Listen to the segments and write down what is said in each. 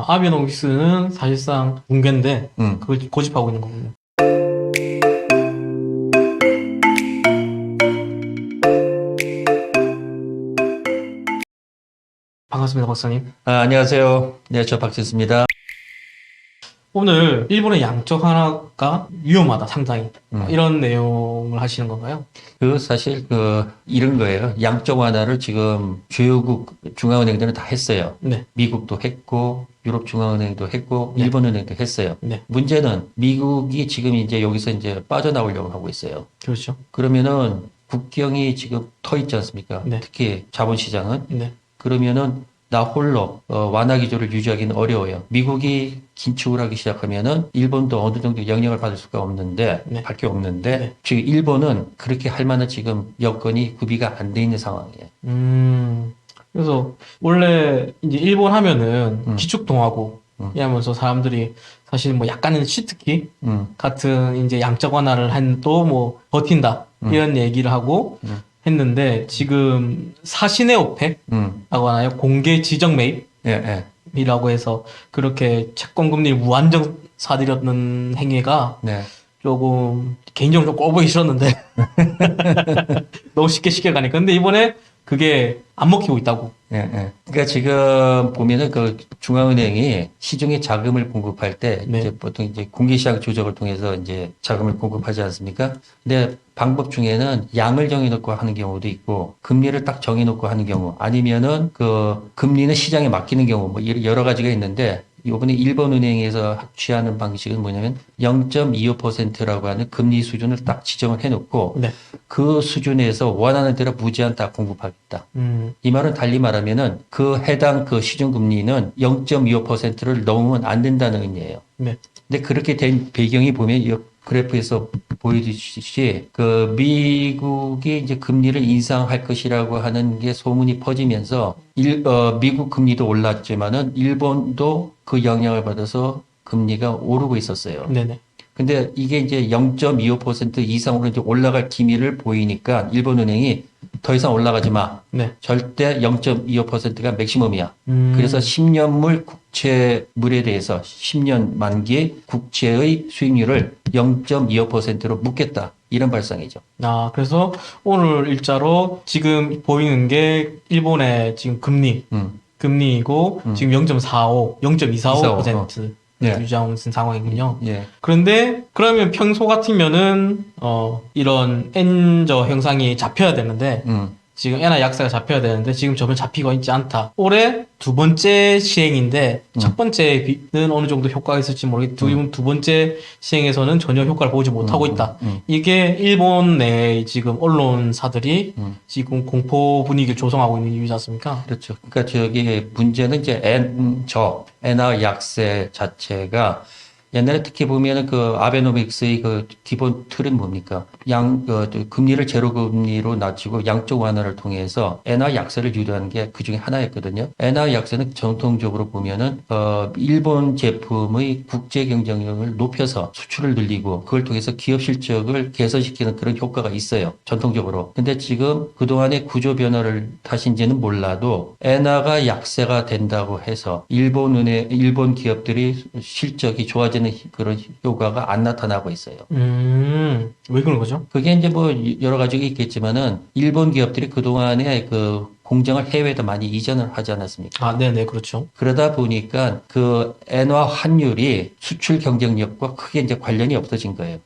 아베노믹스는 사실상 붕괴인데 음. 그걸 고집하고 있는 거군요. 반갑습니다, 박사님. 안녕하세요. 네, 저 박진수입니다. 오늘 일본의 양적 완화가 위험하다, 상당히. 음. 이런 내용을 하시는 건가요? 사실 이런 거예요. 양적 완화를 지금 주요국 중앙은행들은 다 했어요. 네, 미국도 했고, 유럽 중앙은행도 했고, 네. 일본은행도 했어요. 네, 문제는 미국이 지금 이제 여기서 이제 빠져나오려고 하고 있어요. 그렇죠. 그러면은 국경이 지금 터 있지 않습니까? 네. 특히 자본시장은. 네, 그러면은 나 홀로 완화 기조를 유지하기는 어려워요. 미국이 긴축을 하기 시작하면은 일본도 어느 정도 영향을 받을 수가 없는데, 네. 밖에 없는데, 네. 지금 일본은 그렇게 할 만한 지금 여건이 구비가 안 돼 있는 상황이에요. 그래서 원래 이제 일본 하면은 음. 기축통화국 이러면서 사람들이 사실 뭐 약간은 시트키 음. 같은 이제 양적 완화를 한 또 뭐 버틴다 이런 얘기를 하고 했는데 지금 사신의 오펙이라고 하나요? 공개 지정 예, 예. 매입이라고 해서 그렇게 채권 금리를 무한정 사들였는 행위가 네. 조금 개인적으로 좀 꼴보기 싫었는데 너무 쉽게 가니까 근데 이번에 그게 안 먹히고 있다고. 예, 예. 그러니까 지금 보면은 중앙은행이 시중에 자금을 공급할 때 네. 이제 보통 이제 공개시장 조정을 통해서 이제 자금을 공급하지 않습니까? 근데 방법 중에는 양을 정해놓고 하는 경우도 있고 금리를 딱 정해놓고 하는 경우 아니면은 금리는 시장에 맡기는 경우 뭐 여러 가지가 있는데 이번에 일본은행에서 취하는 방식은 뭐냐면 0.25%라고 하는 금리 수준을 딱 지정을 해놓고 네. 그 수준에서 원하는 대로 무제한 다 공급하겠다. 이 말은 달리 말하면은 해당 시중금리는 0.25%를 넘으면 안 된다는 의미예요. 네. 근데 그렇게 된 배경이 보면 이 그래프에서 보여주듯이 미국이 이제 금리를 인상할 것이라고 하는 게 소문이 퍼지면서 미국 금리도 올랐지만은 일본도 그 영향을 받아서 금리가 오르고 있었어요. 네네. 근데 이게 이제 0.25% 이상으로 이제 올라갈 기미를 보이니까 일본은행이 더 이상 올라가지 마. 네. 절대 0.25%가 맥시멈이야. 음. 그래서 10년물 국채물에 대해서 10년 만기 국채의 수익률을 0.25%로 묶겠다. 이런 발상이죠. 그래서 오늘 일자로 지금 보이는 게 일본의 지금 금리이고 지금 0.45, 0.245% 네. 유지하고 있는 상황이군요. 예. 그런데 그러면 평소 같으면은 이런 N저 형상이 잡혀야 되는데 지금 엔화 약세가 잡혀야 되는데 지금 전혀 잡히고 있지 않다. 올해 두 번째 시행인데 첫 번째는 어느 정도 효과가 있을지 모르겠고 두 번째 시행에서는 전혀 효과를 보지 못하고 있다. 이게 일본 내 지금 언론사들이 지금 공포 분위기를 조성하고 있는 이유지 않습니까? 그렇죠. 그러니까 문제는 이제 엔화 약세 자체가 옛날에 특히 보면은 아베노믹스의 기본 틀은 뭡니까? 금리를 제로 금리로 낮추고 양적 완화를 통해서 엔화 약세를 유도하는 게 그 중에 하나였거든요. 엔화 약세는 전통적으로 보면은, 일본 제품의 국제 경쟁력을 높여서 수출을 늘리고 그걸 통해서 기업 실적을 개선시키는 그런 효과가 있어요. 전통적으로. 근데 지금 그동안의 구조 변화를 탓인지는 몰라도 엔화가 약세가 된다고 해서 일본 기업들이 실적이 좋아지는 그런 효과가 안 나타나고 있어요. 왜 그런 거죠? 그게 이제 뭐 여러 가지가 있겠지만은 일본 기업들이 그동안에 공장을 해외에도 많이 이전을 하지 않았습니까? 네네, 그렇죠. 그러다 보니까 엔화 환율이 수출 경쟁력과 크게 이제 관련이 없어진 거예요.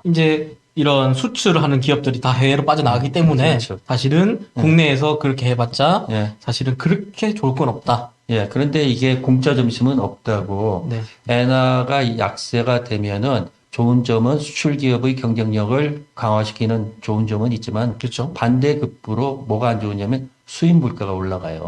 이제 이런 수출을 하는 기업들이 다 해외로 빠져나가기 때문에 그렇죠. 사실은 국내에서 그렇게 해봤자 예. 사실은 그렇게 좋을 건 없다. 예, 그런데 이게 공짜 점심은 없다고. 네. 엔화가 약세가 되면은 좋은 점은 수출 기업의 경쟁력을 강화시키는 좋은 점은 있지만 그렇죠. 반대급부로 뭐가 안 좋으냐면 수입 물가가 올라가요.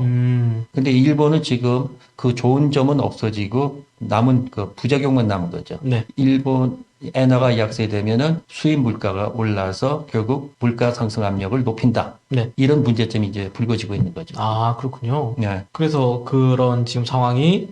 근데 일본은 지금 그 좋은 점은 없어지고 남은 부작용만 남은 거죠. 네. 일본 엔화가 약세되면은 수입 물가가 올라서 결국 물가 상승 압력을 높인다. 네. 이런 문제점이 이제 불거지고 있는 거죠. 그렇군요. 네. 그래서 그런 지금 상황이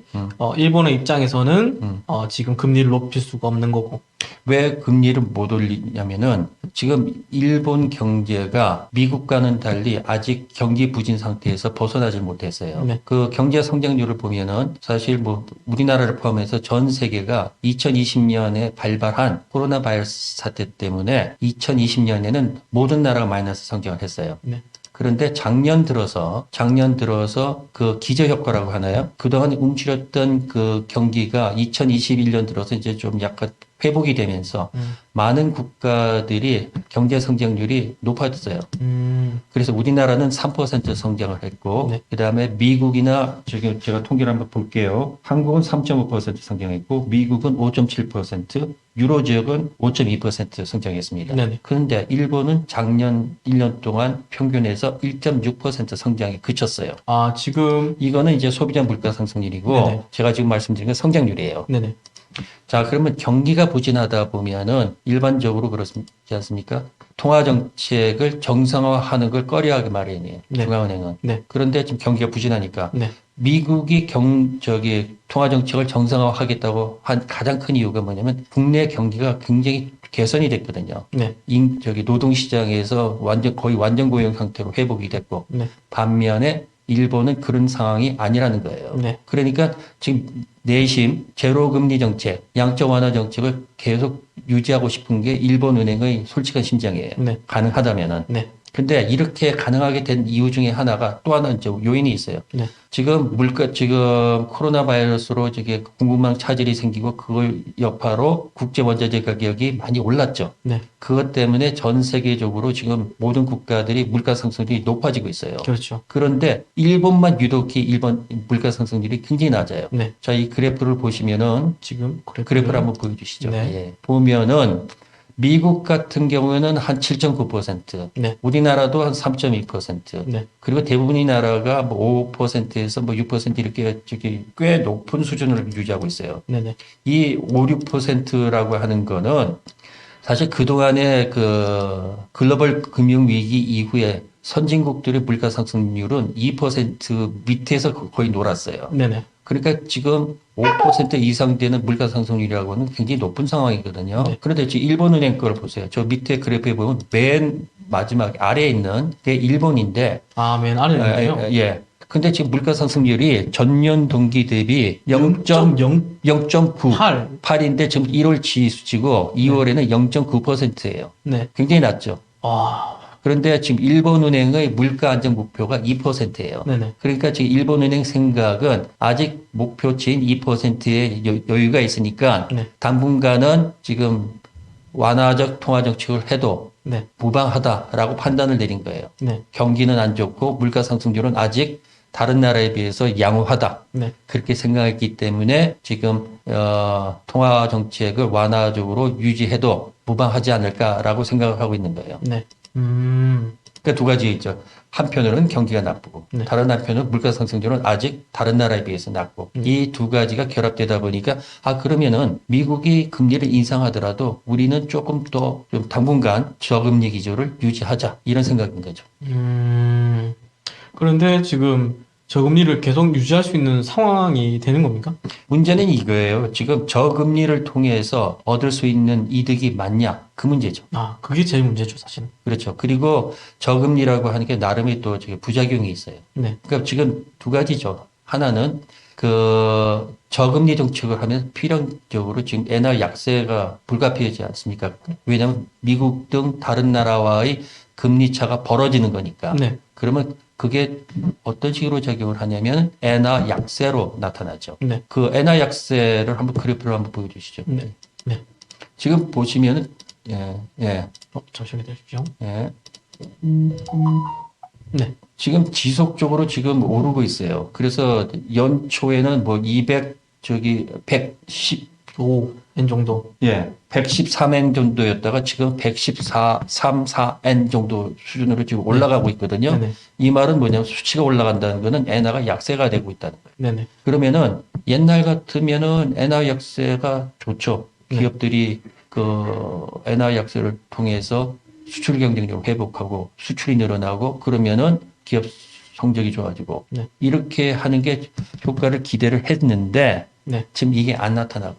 일본의 입장에서는 지금 금리를 높일 수가 없는 거고 왜 금리를 못 올리냐면은 지금 일본 경제가 미국과는 달리 아직 경기 부진 상태에서 벗어나지 못했어요. 네. 그 경제 성장률을 보면은 사실 뭐 우리나라를 포함해서 전 세계가 2020년에 발발한 코로나 바이러스 사태 때문에 2020년에는 모든 나라가 마이너스 성장을 했어요. 네. 그런데 작년 들어서 그 기저 효과라고 하나요? 그동안 움츠렸던 그 경기가 2021년 들어서 이제 좀 약간 회복이 되면서 많은 국가들이 경제 성장률이 높아졌어요. 그래서 우리나라는 3% 성장을 했고, 네. 그다음에 미국이나 지금 제가 통계를 한번 볼게요. 한국은 3.5% 성장했고, 미국은 5.7%, 유로 지역은 5.2% 성장했습니다. 네네. 그런데 일본은 작년 1년 동안 평균에서 1.6% 성장에 그쳤어요. 아, 지금, 이거는 이제 소비자 물가 상승률이고, 네네. 제가 지금 말씀드린 건 성장률이에요. 네네. 자, 그러면 경기가 부진하다 보면은 일반적으로 그렇지 않습니까? 통화 정책을 정상화하는 걸 꺼려하기 마련이에요. 네. 중앙은행은. 네. 그런데 지금 경기가 부진하니까 네. 미국이 통화 정책을 정상화하겠다고 한 가장 큰 이유가 뭐냐면 국내 경기가 굉장히 개선이 됐거든요. 네. 노동 시장에서 거의 완전 고용 상태로 회복이 됐고 네. 반면에 일본은 그런 상황이 아니라는 거예요. 네. 그러니까 지금 내심 제로금리 정책, 양적 완화 정책을 계속 유지하고 싶은 게 일본 은행의 솔직한 심정이에요. 네. 가능하다면은. 네. 근데 이렇게 가능하게 된 이유 중에 하나가 또 하나 이제 요인이 있어요. 네. 지금 코로나 바이러스로 저게 공급망 차질이 생기고 그걸 여파로 국제 원자재 가격이 많이 올랐죠. 네. 그것 때문에 전 세계적으로 지금 모든 국가들이 물가 상승률이 높아지고 있어요. 그렇죠. 그런데 일본만 유독히 일본 물가 상승률이 굉장히 낮아요. 네. 자, 이 그래프를 보시면은 지금 그래프를 한번 보여주시죠. 네. 예. 보면은 미국 같은 경우에는 한 7.9%, 네. 우리나라도 한 3.2%, 네. 그리고 대부분의 나라가 뭐 5%에서 뭐 6% 이렇게 꽤 높은 수준을 유지하고 있어요. 네네. 이 5, 6%라고 하는 거는 사실 그동안의 그 글로벌 금융위기 이후에 선진국들의 물가 상승률은 2% 밑에서 거의 놀았어요. 네네. 그러니까 지금 5% 이상 되는 물가 상승률이라고는 굉장히 높은 상황이거든요. 네. 그런데 지금 일본은행 걸 보세요. 저 밑에 그래프에 보면 맨 마지막 아래에 있는 게 일본인데, 아, 맨 아래에 있네요. 예. 근데 지금 물가 상승률이 전년 동기 대비 0.9, 8인데 지금 1월 지수치고 2월에는 0.9%예요. 네. 굉장히 낮죠. 와. 그런데 지금 일본은행의 물가 안정 목표가 2%예요. 네네. 그러니까 지금 일본은행 생각은 아직 목표치인 2%의 여유가 있으니까 네. 당분간은 지금 완화적 통화 정책을 해도 네. 무방하다라고 판단을 내린 거예요. 네. 경기는 안 좋고 물가 상승률은 아직 다른 나라에 비해서 양호하다. 네. 그렇게 생각했기 때문에 지금 통화 정책을 완화적으로 유지해도 무방하지 않을까라고 생각을 하고 있는 거예요. 네. 그러니까 두 가지 있죠. 한편으로는 경기가 나쁘고 네. 다른 한편으로는 물가 상승률은 아직 다른 나라에 비해서 낮고 이 두 가지가 결합되다 보니까 그러면은 미국이 금리를 인상하더라도 우리는 조금 더 좀 당분간 저금리 기조를 유지하자 이런 생각인 거죠. 그런데 지금 저금리를 계속 유지할 수 있는 상황이 되는 겁니까? 문제는 이거예요. 지금 저금리를 통해서 얻을 수 있는 이득이 많냐? 그 문제죠. 아, 그게 제일 문제죠, 사실은. 그렇죠. 그리고 저금리라고 하는 게 나름의 또 부작용이 있어요. 네. 그러니까 지금 두 가지죠. 하나는 그 저금리 정책을 하면 필연적으로 지금 엔화 약세가 불가피하지 않습니까? 왜냐하면 미국 등 다른 나라와의 금리 차가 벌어지는 거니까. 네. 그러면 그게 어떤 식으로 작용을 하냐면 엔화 약세로 나타나죠. 네. 그 엔화 약세를 한번 그래프를 한번 보여주시죠. 네. 네. 지금 보시면은 잠시만요, 기다리십시오. 예. 네. 지금 지속적으로 지금 오르고 있어요. 그래서 연초에는 뭐 110N 정도. 113N 정도였다가 지금 114.34N 정도 수준으로 지금 올라가고 있거든요. 네네. 이 말은 뭐냐면 수치가 올라간다는 거는 엔화가 약세가 되고 있다는 거예요. 네네. 그러면은 옛날 같으면은 엔화 약세가 좋죠. 네. 기업들이 그 엔화 약세를 통해서 수출 경쟁력을 회복하고 수출이 늘어나고 그러면은 기업 성적이 좋아지고 네. 이렇게 하는 게 효과를 기대를 했는데 네. 지금 이게 안 나타나고.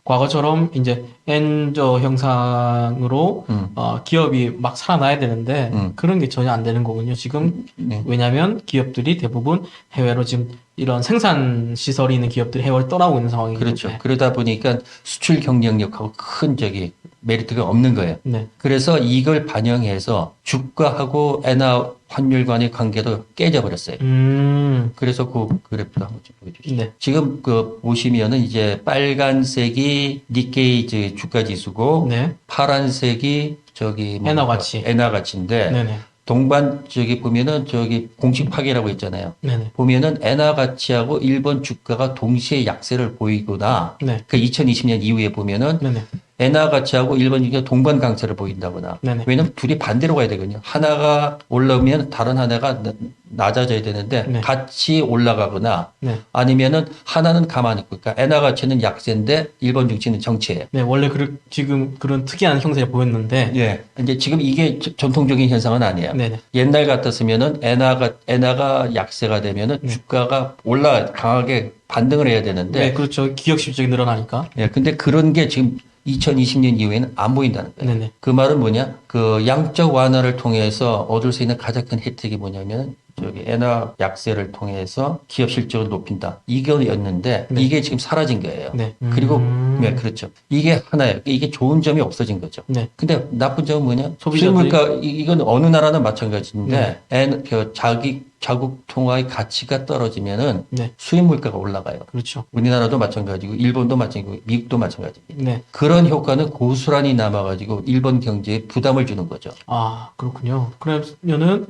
과거처럼 이제 N저 형상으로 음. 기업이 막 살아나야 되는데 음. 그런 게 전혀 안 되는 거군요. 지금 네. 왜냐하면 기업들이 대부분 해외로 지금 이런 생산 시설이 있는 기업들이 해외로 떠나고 있는 상황이기 그렇죠. 때문에. 그러다 보니까 수출 경쟁력하고 큰 메리트가 없는 거예요. 네. 그래서 이걸 반영해서 주가하고 엔화 환율 간의 관계도 깨져버렸어요. 그래서 그 그래프도 한번 좀 보여주시죠. 네. 지금 보시면은 이제 빨간색이 니케이 주가 지수고 네. 파란색이 엔화 가치. 엔화 가치인데 네네. 동반 보면은 공식 파괴라고 있잖아요. 네네. 보면은 엔화 가치하고 일본 주가가 동시에 약세를 보이거나 네. 그 2020년 이후에 보면은 네네. 엔화 가치하고 일본 주가 동반 강세를 보인다거나. 네네. 왜냐면 둘이 반대로 가야 되거든요. 하나가 올라오면 다른 하나가 낮아져야 되는데 네. 같이 올라가거나 네. 아니면은 하나는 가만히 있고, 그러니까 엔화 가치는 약세인데 일본 주치는 정체예요. 네, 원래 지금 그런 특이한 형태를 보였는데. 예. 이제 지금 이게 전통적인 현상은 아니에요. 네네. 옛날 같았으면은 엔화가 약세가 되면은 네. 주가가 강하게 반등을 해야 되는데. 네, 그렇죠. 기업 실적이 늘어나니까. 예. 근데 그런 게 지금 2020년 이후에는 안 보인다는 거예요. 네네. 그 말은 뭐냐? 그 양적 완화를 통해서 얻을 수 있는 가장 큰 혜택이 뭐냐면 엔화 약세를 통해서 기업 실적을 높인다. 이거였는데 네. 이게 지금 사라진 거예요. 네. 그리고 네, 그렇죠. 이게 하나예요. 이게 좋은 점이 없어진 거죠. 네. 근데 나쁜 점은 뭐냐? 소비자들이- 수입물가 이건 어느 나라나 마찬가지인데 자국 통화의 가치가 떨어지면은 네. 수입 물가가 올라가요. 그렇죠. 우리나라도 마찬가지고 일본도 마찬가지고 미국도 마찬가지입니다. 네. 그런 효과는 고스란히 남아가지고 일본 경제에 부담을 주는 거죠. 그렇군요. 그러면은,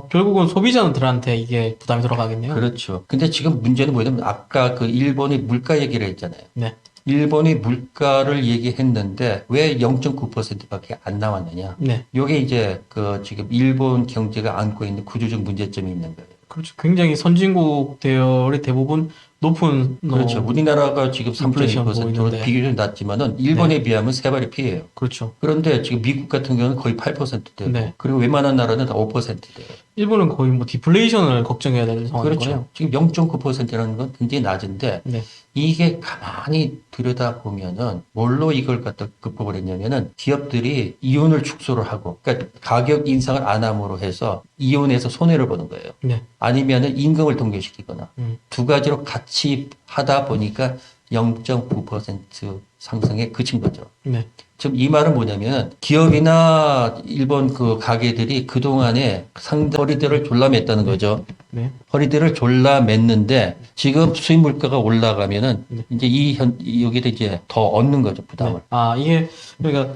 결국은 소비자들한테 이게 부담이 들어가겠네요. 그렇죠. 근데 지금 문제는 뭐냐면 아까 그 일본의 물가 얘기를 했잖아요. 네. 일본의 물가를 얘기했는데 왜 0.9%밖에 안 나왔느냐? 네. 요게 이제 지금 일본 경제가 안고 있는 구조적 문제점이 있는 거예요. 그렇죠. 굉장히 선진국 대열의 대부분 높은, 그렇죠. 우리나라가 지금 인플레이션 3.2%로 보이는데. 비교적 낮지만은 일본에 비하면 세 발의 피해예요. 그렇죠. 그런데 지금 미국 같은 경우는 거의 8%대고 네. 그리고 웬만한 나라는 다 5%대요. 일본은 거의 디플레이션을 걱정해야 될 상황인 그렇죠. 거예요. 지금 0.9%라는 건 굉장히 낮은데 네. 이게 가만히 들여다보면은 뭘로 이걸 갖다 극복을 했냐면은 기업들이 이윤을 축소를 하고 그러니까 가격 인상을 안 함으로 해서 이윤에서 손해를 보는 거예요. 네. 아니면은 임금을 동결시키거나 두 가지로 같이 하다 보니까 0.9% 상승에 그친 거죠. 네. 지금 이 말은 뭐냐면 기업이나 일본 그 가게들이 그동안에 상당히 허리들을 졸라맸다는 거죠. 네. 허리들을 졸라맸는데 지금 수입 물가가 올라가면은 네. 이제 여기다 이제 더 얻는 거죠, 부담을. 네. 이게 그러니까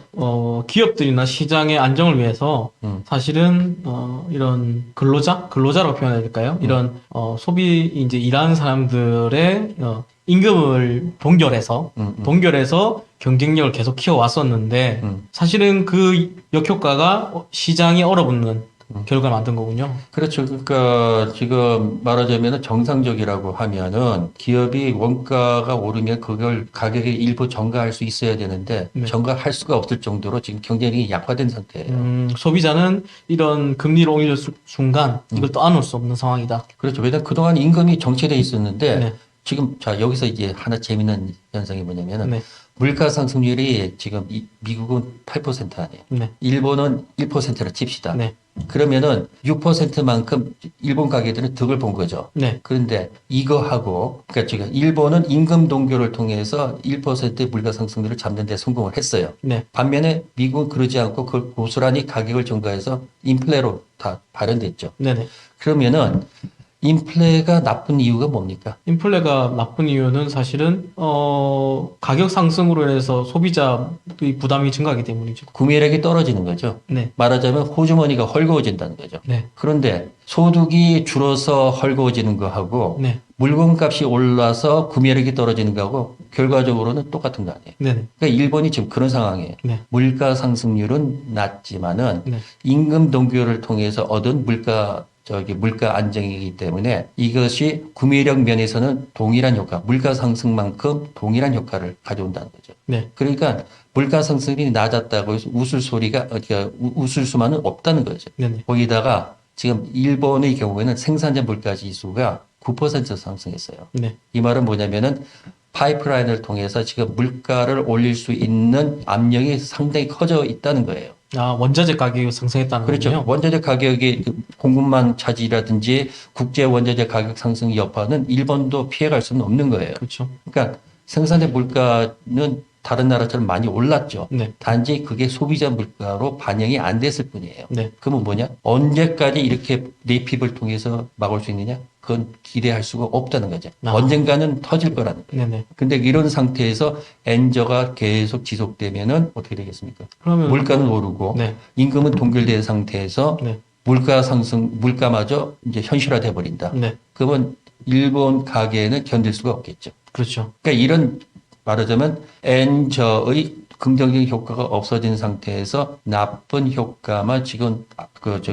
기업들이나 시장의 안정을 위해서 사실은 이런 근로자라고 표현해야 될까요? 이런 소비 이제 일하는 사람들의 임금을 동결해서 경쟁력을 계속 키워왔었는데 사실은 그 역효과가 시장이 얼어붙는 결과를 만든 거군요. 그렇죠. 그러니까 지금 말하자면 정상적이라고 하면은 기업이 원가가 오르면 그걸 가격에 일부 전가할 수 있어야 되는데 네. 전가할 수가 없을 정도로 지금 경쟁력이 약화된 상태예요. 소비자는 이런 금리를 올릴 순간 이걸 또 안을 수 없는 상황이다. 그렇죠. 왜냐하면 그동안 임금이 정체돼 있었는데 네. 지금 여기서 이제 하나 재밌는 현상이 뭐냐면은 네. 물가 상승률이 지금 미국은 8% 아니에요. 네. 일본은 1%라 칩시다. 네. 그러면은 6%만큼 일본 가게들은 득을 본 거죠. 네. 그런데 이거하고 그러니까 지금 일본은 임금 동결을 통해서 1%의 물가 상승률을 잡는 데 성공을 했어요. 네. 반면에 미국은 그러지 않고 그걸 고스란히 가격을 전가해서 인플레로 다 발현됐죠. 네네. 그러면은 인플레가 나쁜 이유가 뭡니까? 인플레가 나쁜 이유는 사실은 가격 상승으로 인해서 소비자의 부담이 증가하기 때문이죠. 구매력이 떨어지는 거죠. 네. 말하자면 호주머니가 헐거워진다는 거죠. 네. 그런데 소득이 줄어서 헐거워지는 거하고 네. 물건값이 올라서 구매력이 떨어지는 거하고 결과적으로는 똑같은 거 아니에요. 네네. 그러니까 일본이 지금 그런 상황이에요. 네. 물가 상승률은 낮지만은 네. 임금 동결을 통해서 얻은 물가 안정이기 때문에 이것이 구매력 면에서는 동일한 효과, 물가 상승만큼 동일한 효과를 가져온다는 거죠. 네. 그러니까 물가 상승이 낮았다고 해서 웃을 수만은 없다는 거죠. 네네. 거기다가 지금 일본의 경우에는 생산자 물가 지수가 9% 상승했어요. 네. 이 말은 뭐냐면은 파이프라인을 통해서 지금 물가를 올릴 수 있는 압력이 상당히 커져 있다는 거예요. 아, 원자재 가격이 상승했다는 그렇죠. 거군요. 원자재 가격이 공급망 차질이라든지 국제 원자재 가격 상승 여파는 일본도 피해갈 수는 없는 거예요. 그렇죠. 그러니까 생산의 물가는 다른 나라처럼 많이 올랐죠. 네. 단지 그게 소비자 물가로 반영이 안 됐을 뿐이에요. 네. 그러면 뭐냐? 언제까지 이렇게 내핍을 통해서 막을 수 있느냐? 그건 기대할 수가 없다는 거죠. 아. 언젠가는 터질 거라는 거예요. 네네. 근데 이런 상태에서 엔저가 계속 지속되면은 어떻게 되겠습니까? 그러면 물가는 오르고 네. 임금은 동결된 상태에서 네. 물가 상승, 물가마저 이제 현실화돼 버린다. 네. 그러면 일본 가게는 견딜 수가 없겠죠. 그렇죠. 그러니까 이런 말하자면 엔저의 긍정적인 효과가 없어진 상태에서 나쁜 효과만 지금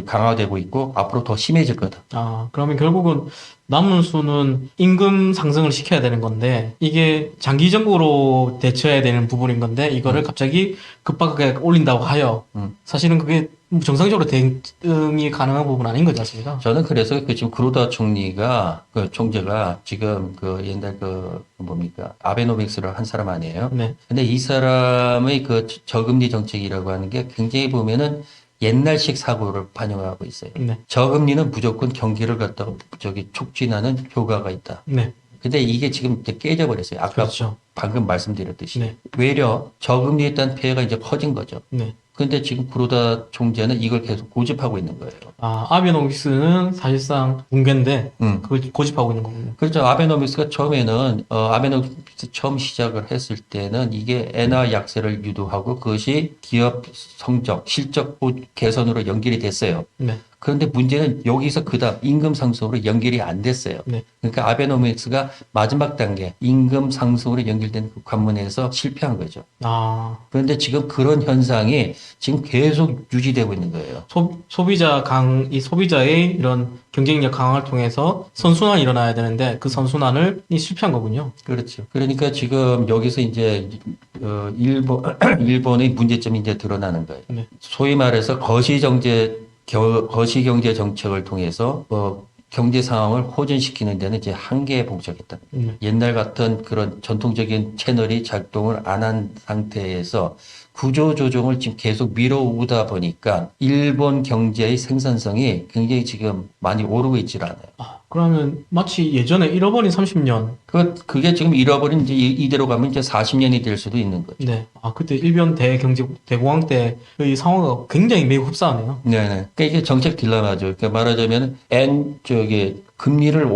강화되고 있고 앞으로 더 심해질 거다. 아, 그러면 결국은 남은 수는 임금 상승을 시켜야 되는 건데, 이게 장기적으로 대처해야 되는 부분인 건데, 이거를 갑자기 급박하게 올린다고 하여, 사실은 그게 정상적으로 대응이 가능한 부분은 아닌 거지 않습니까? 저는 그래서 지금 구로다 총리가 총재가 지금 옛날 뭡니까 아베노믹스를 한 사람 아니에요. 네. 근데 이 사람의 저금리 정책이라고 하는 게 굉장히 보면은 옛날식 사고를 반영하고 있어요. 네. 저금리는 무조건 경기를 갖다가 촉진하는 효과가 있다. 네. 근데 이게 지금 이제 깨져버렸어요. 아까 그렇죠. 방금 말씀드렸듯이. 네. 외려 저금리에 대한 피해가 이제 커진 거죠. 네. 근데 지금 구로다 총재는 이걸 계속 고집하고 있는 거예요. 아, 아베노믹스는 사실상 붕괴인데, 그걸 고집하고 있는 거군요. 그렇죠. 아베노믹스가 처음에는, 아베노믹스 처음 시작을 했을 때는 이게 엔화 약세를 유도하고 그것이 기업 성적, 실적 개선으로 연결이 됐어요. 네. 그런데 문제는 여기서 그다음 임금 상승으로 연결이 안 됐어요. 네. 그러니까 아베노믹스가 마지막 단계 임금 상승으로 연결된 그 관문에서 실패한 거죠. 아, 그런데 지금 그런 현상이 지금 계속 유지되고 있는 거예요. 이 소비자의 이런 경쟁력 강화를 통해서 선순환이 일어나야 되는데, 그 선순환을 실패한 거군요. 그렇죠. 그러니까 지금 여기서 이제 일본의 문제점이 이제 드러나는 거예요. 네. 소위 말해서 거시경제 정책을 통해서 경제 상황을 호전시키는 데는 이제 한계에 봉착했다. 옛날 같은 그런 전통적인 채널이 작동을 안 한 상태에서 구조 조정을 지금 계속 밀어오다 보니까 일본 경제의 생산성이 굉장히 지금 많이 오르고 있질 않아요. 아, 그러면 마치 예전에 잃어버린 30년. 그게 지금 잃어버린 이제 이대로 가면 이제 40년이 될 수도 있는 거죠. 네. 아, 그때 일본 대공황 때의 상황과 굉장히 매우 흡사하네요. 네네. 그러니까 이게 정책 딜레마죠. 그러니까 말하자면 금리를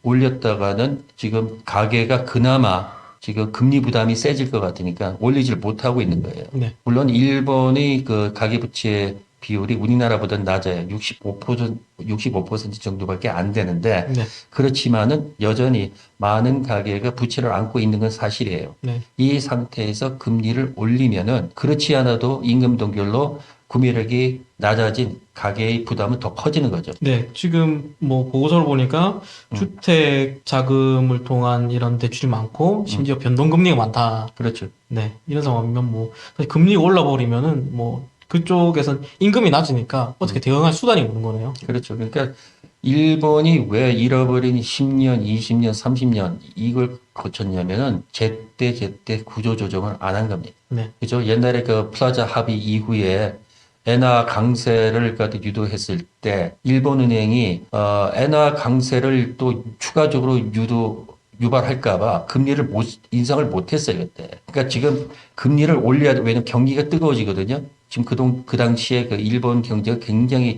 올렸다가는 지금 가계가 그나마 지금 금리 부담이 세질 것 같으니까 올리질 못하고 있는 거예요. 네. 물론 일본의 그 가계부채 비율이 우리나라보다 낮아요. 65% 정도밖에 안 되는데 네. 그렇지만은 여전히 많은 가계가 부채를 안고 있는 건 사실이에요. 네. 이 상태에서 금리를 올리면은 그렇지 않아도 임금 동결로 구매력이 낮아진 가계의 부담은 더 커지는 거죠. 네, 지금 뭐 보고서를 보니까 주택 자금을 통한 이런 대출이 많고 심지어 변동금리가 많다. 그렇죠. 네, 이런 상황이면 뭐 사실 금리가 올라버리면은 뭐 그쪽에선 임금이 낮으니까 어떻게 대응할 수단이 없는 거네요. 그렇죠. 그러니까 일본이 왜 잃어버린 10년, 20년, 30년 이걸 거쳤냐면은 제때 구조 조정을 안 한 겁니다. 네, 그죠? 옛날에 그 플라자 합의 이후에 엔화 강세를 유도했을 때 일본은행이 엔화 강세를 또 추가적으로 유발할까봐 금리를 인상을 못했어요 그때. 그러니까 지금 금리를 올려야 돼. 왜냐면 경기가 뜨거워지거든요. 지금 그 당시에 그 일본 경제가 굉장히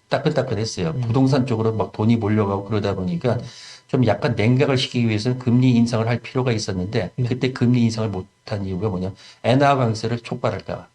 따끈따끈했어요. 부동산 쪽으로 막 돈이 몰려가고 그러다 보니까 좀 약간 냉각을 시키기 위해서는 금리 인상을 할 필요가 있었는데 그때 금리 인상을 못한 이유가 뭐냐? 엔화 강세를 촉발할까 봐.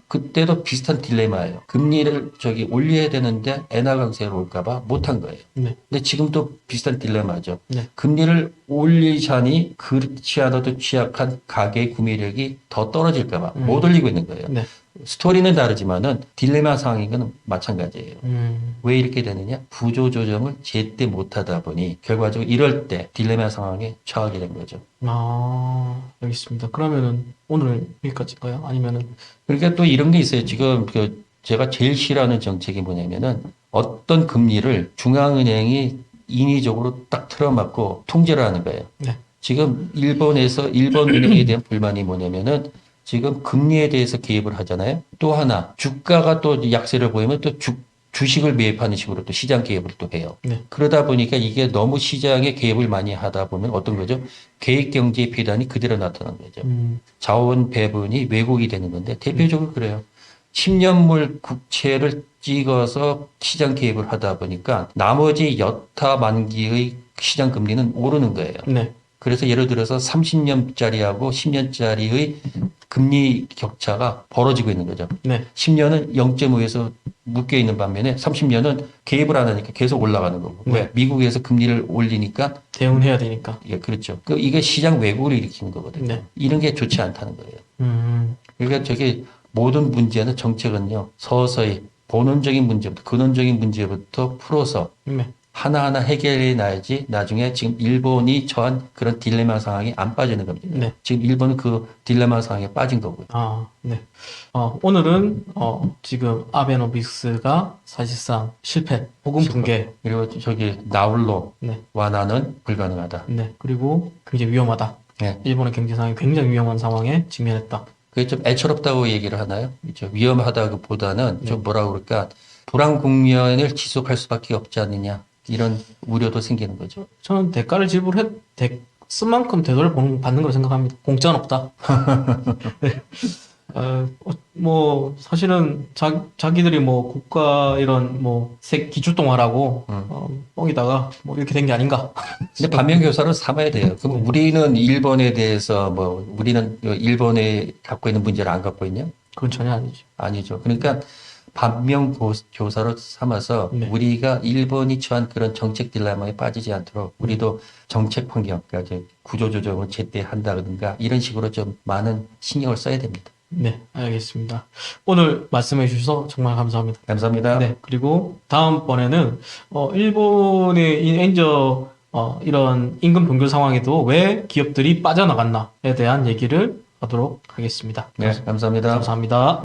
그때도 비슷한 딜레마예요. 금리를 올려야 되는데 엔화 강세로 올까봐 못한 거예요. 네, 근데 지금도 비슷한 딜레마죠. 네. 금리를 올리자니 그렇지 않아도 취약한 가계의 구매력이 더 떨어질까봐 못 올리고 있는 거예요. 네. 스토리는 다르지만은 딜레마 상황인 건 마찬가지예요. 음, 왜 이렇게 되느냐? 구조 조정을 제때 못하다 보니 결과적으로 이럴 때 딜레마 상황에 처하게 된 거죠. 아, 알겠습니다. 그러면은 오늘 여기까지인가요? 아니면은 그러니까 또 이런 게 있어요. 지금 제가 제일 싫어하는 정책이 뭐냐면은 어떤 금리를 중앙은행이 인위적으로 딱 틀어막고 통제를 하는 거예요. 네. 지금 일본에서 일본 은행에 대한 불만이 뭐냐면은 지금 금리에 대해서 개입을 하잖아요. 또 하나 주가가 또 약세를 보이면 또 주식을 매입하는 식으로 또 시장 개입을 또 해요. 네. 그러다 보니까 이게 너무 시장에 개입을 많이 하다 보면 어떤 거죠? 계획 경제의 비단이 그대로 나타나는 거죠. 자원 배분이 왜곡이 되는 건데 대표적으로 그래요. 10년물 국채를 찍어서 시장 개입을 하다 보니까 나머지 여타 만기의 시장 금리는 오르는 거예요. 네. 그래서 예를 들어서 30년짜리하고 10년짜리의 금리 격차가 벌어지고 있는 거죠. 네. 10년은 0.5에서 묶여 있는 반면에 30년은 개입을 안 하니까 계속 올라가는 거고. 네. 왜? 미국에서 금리를 올리니까 대응을 해야 되니까. 예, 그렇죠. 이게 시장 왜곡을 일으키는 거거든요. 네. 이런 게 좋지 않다는 거예요. 음. 그러니까 저게 모든 문제는 정책은요. 서서히 본원적인 문제부터 근원적인 문제부터 풀어서 네. 하나하나 해결해 놔야지 나중에 지금 일본이 처한 그런 딜레마 상황에 안 빠지는 겁니다. 네. 지금 일본은 그 딜레마 상황에 빠진 거고요. 아, 네. 오늘은 지금 아베노믹스가 사실상 실패, 복음 붕괴, 그리고 저기 나홀로 네. 완화는 불가능하다. 네. 그리고 굉장히 위험하다. 네. 일본의 경제 상황이 굉장히 위험한 상황에 직면했다. 그게 좀 애처롭다고 얘기를 하나요? 그렇죠. 위험하다기보다는 네. 좀 뭐라 그럴까 불안 국면을 지속할 수밖에 없지 않느냐 이런 우려도 생기는 거죠. 저는 대가를 쓴 만큼 되돌려 받는 걸 생각합니다. 공짜는 없다. 네. 뭐 사실은 자기들이 뭐 국가 이런 뭐 기출동화라고 뻥이다가 뭐 이렇게 된 게 아닌가. 근데 반면 교사를 삼아야 돼요. 그럼 우리는 일본에 대해서 뭐 우리는 일본에 갖고 있는 문제를 안 갖고 있냐? 그건 전혀 아니죠. 아니죠. 그러니까 반면 교사로 삼아서 네. 우리가 일본이 처한 그런 정책 딜레마에 빠지지 않도록 우리도 정책 환경, 그러니까 이제 구조조정을 제때 한다든가 이런 식으로 좀 많은 신경을 써야 됩니다. 네, 알겠습니다. 오늘 말씀해 주셔서 정말 감사합니다. 감사합니다. 네, 그리고 다음번에는 일본의 이 엔저 이런 임금 동결 상황에도 왜 기업들이 빠져나갔나에 대한 얘기를 하도록 하겠습니다. 네, 감사합니다. 감사합니다.